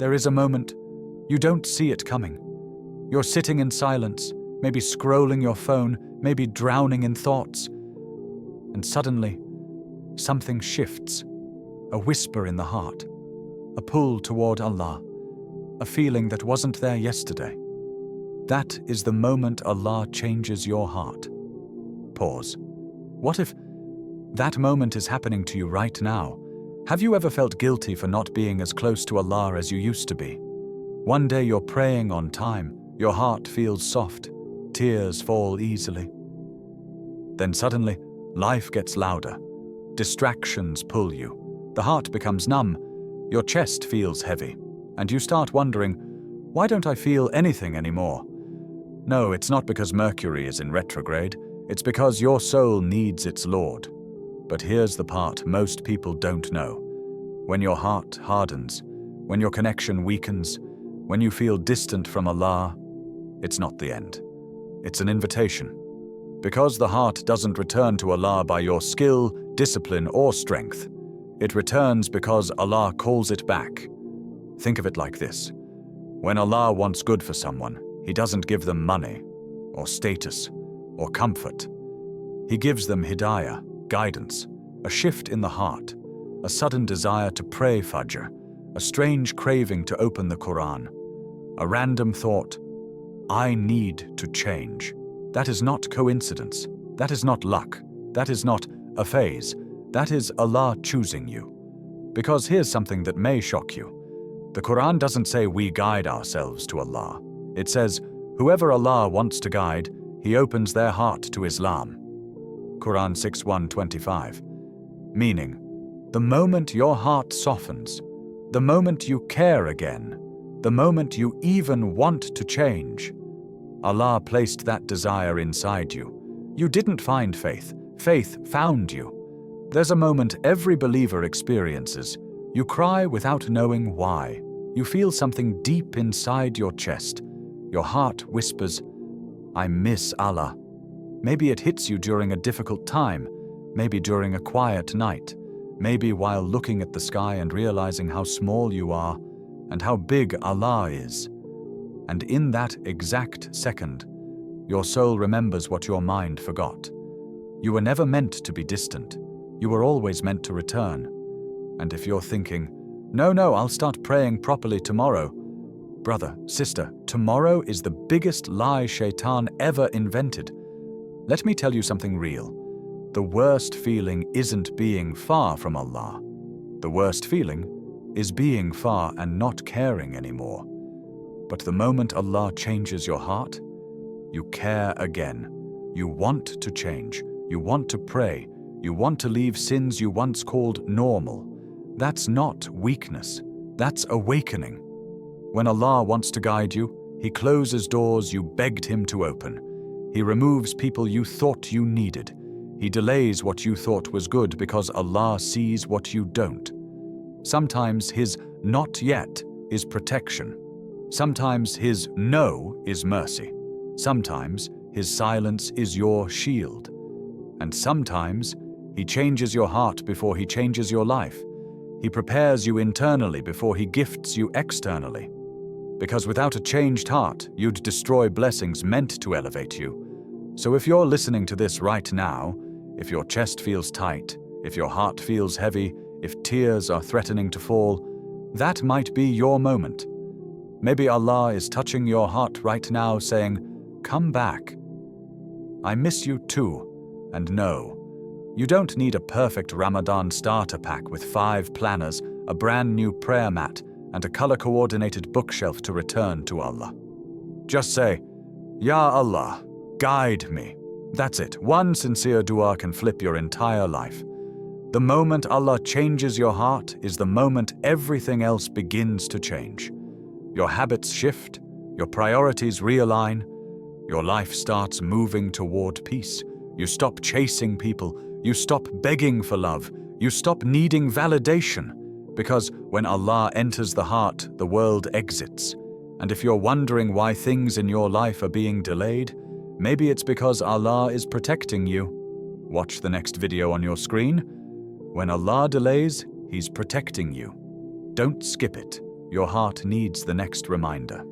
There is a moment. You don't see it coming. You're sitting in silence, maybe scrolling your phone, maybe drowning in thoughts. And suddenly, something shifts. A whisper in the heart. A pull toward Allah. A feeling that wasn't there yesterday. That is the moment Allah changes your heart. Pause. What if that moment is happening to you right now? Have you ever felt guilty for not being as close to Allah as you used to be? One day you're praying on time, your heart feels soft, tears fall easily. Then suddenly, life gets louder. Distractions pull you. The heart becomes numb. Your chest feels heavy. And you start wondering, why don't I feel anything anymore? No, it's not because Mercury is in retrograde. It's because your soul needs its Lord. But here's the part most people don't know. When your heart hardens, when your connection weakens, when you feel distant from Allah, it's not the end. It's an invitation. Because the heart doesn't return to Allah by your skill, discipline, or strength. It returns because Allah calls it back. Think of it like this. When Allah wants good for someone, He doesn't give them money, or status, or comfort. He gives them hidayah, guidance, a shift in the heart, a sudden desire to pray Fajr, a strange craving to open the Quran, a random thought, I need to change. That is not coincidence. That is not luck. That is not a phase. That is Allah choosing you. Because here's something that may shock you. The Quran doesn't say we guide ourselves to Allah. It says, whoever Allah wants to guide, He opens their heart to Islam. Quran 6:125. Meaning, the moment your heart softens, the moment you care again, the moment you even want to change, Allah placed that desire inside you. You didn't find faith. Faith found you. There's a moment every believer experiences. You cry without knowing why. You feel something deep inside your chest. Your heart whispers, I miss Allah. Maybe it hits you during a difficult time, maybe during a quiet night, maybe while looking at the sky and realizing how small you are and how big Allah is. And in that exact second, your soul remembers what your mind forgot. You were never meant to be distant. You were always meant to return. And if you're thinking, no, I'll start praying properly tomorrow. Brother, sister, tomorrow is the biggest lie Shaitan ever invented. Let me tell you something real. The worst feeling isn't being far from Allah. The worst feeling is being far and not caring anymore. But the moment Allah changes your heart, you care again. You want to change. You want to pray. You want to leave sins you once called normal. That's not weakness. That's awakening. When Allah wants to guide you, He closes doors you begged Him to open. He removes people you thought you needed. He delays what you thought was good because Allah sees what you don't. Sometimes His not yet is protection. Sometimes His no is mercy. Sometimes His silence is your shield. And sometimes He changes your heart before He changes your life. He prepares you internally before He gifts you externally. Because without a changed heart, you'd destroy blessings meant to elevate you. So if you're listening to this right now, if your chest feels tight, if your heart feels heavy, if tears are threatening to fall, that might be your moment. Maybe Allah is touching your heart right now saying, come back. I miss you too, and no. You don't need a perfect Ramadan starter pack with 5 planners, a brand new prayer mat, and a color-coordinated bookshelf to return to Allah. Just say, Ya Allah, guide me. That's it. One sincere dua can flip your entire life. The moment Allah changes your heart is the moment everything else begins to change. Your habits shift, your priorities realign, your life starts moving toward peace. You stop chasing people, you stop begging for love, you stop needing validation. Because when Allah enters the heart, the world exits. And if you're wondering why things in your life are being delayed, maybe it's because Allah is protecting you. Watch the next video on your screen. When Allah delays, He's protecting you. Don't skip it. Your heart needs the next reminder.